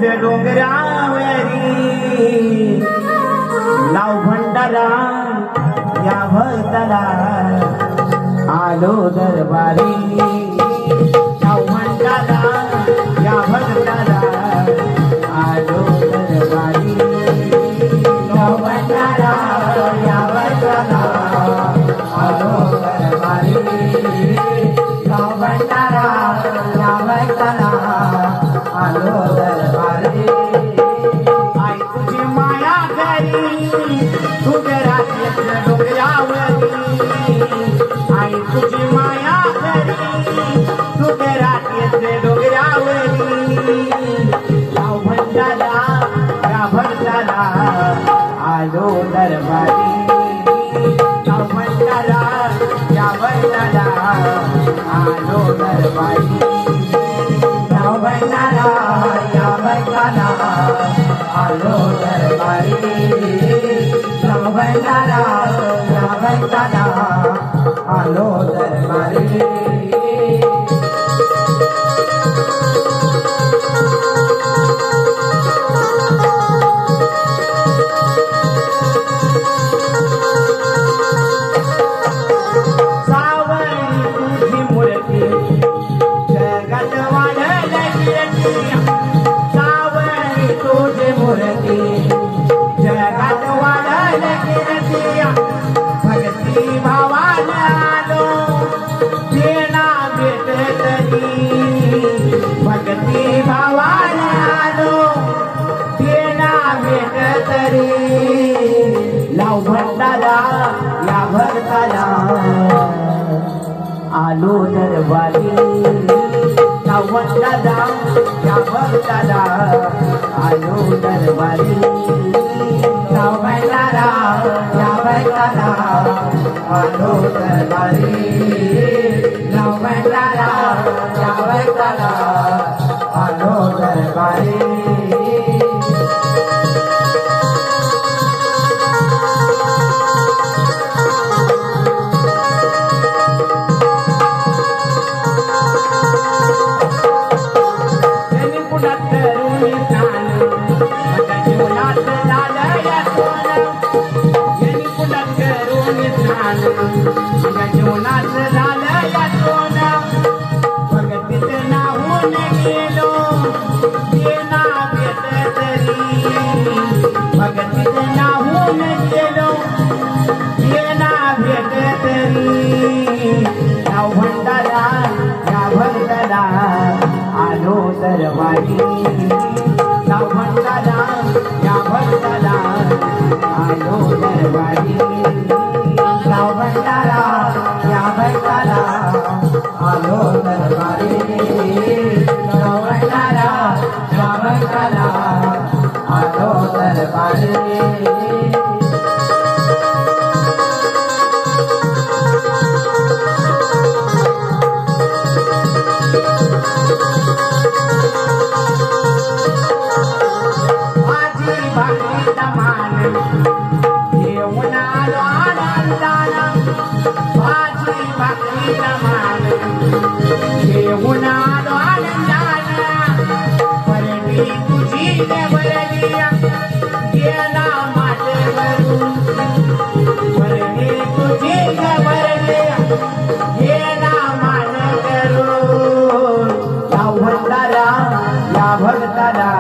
डोंगरावरी लाव भंडारा या भक्ताला आलो दरबारी लाव भंडारा या भक्ताला आलो दरबारी लाव भंडारा या भक्ताला आलो दरबारी लाव भंडारा या भक्ताला आलो दरबारी आई तुझी माया घरी तुझ्या रात्रीतल्या डोंगरावरी आई तुझी माया घरी तुझ्या रात्रीतल्या डोंगरावरी लाव भंडारा या भक्ताला आलो दरबारी लाव भंडारा या भक्ताला आलो दरबारी लाव भंडारा या भक्ताला आलो दरबारी लाव भंडारा या भक्ताला आलो दरबारी जगात वाढल कीर्तिया भक्ती भावाने आलो देणा भेट तरी भक्ती भावाने आलो देणा भेट तरी लाव भंडारा या भक्ताला आलो दरबारी लाव भंडारा या भक्ताला आलो दरबारी लाव भंडारा या भक्ताला आलो दरबारी लाव भंडारा या भक्ताला आलो दरबारी जीवनात झालं या सोना भगतीत नाहून गेलो देणा भेट तरी भगतीत नाहून गेलो देणा भेट तरी लाव भंडारा या भक्ताला आलो दरबारी लाव भंडारा या भक्ताला आलो दरबारी लाव भंडारा या भक्ताला आलो दरबारी लाव भंडारा या भक्ताला आलो दरबारी माझी भक्ती मान घेऊन आलो आनंदाला माझी भक्ती मान घेऊन आलो आनंदाला परडी तुझी नेवरली गेला मातेवरून परडी तुझी नेवरली गेला मातेवरून लाव भंडारा या भक्ताला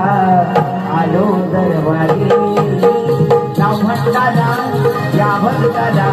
आलो दरबारी लाव भंडारा या भक्ताला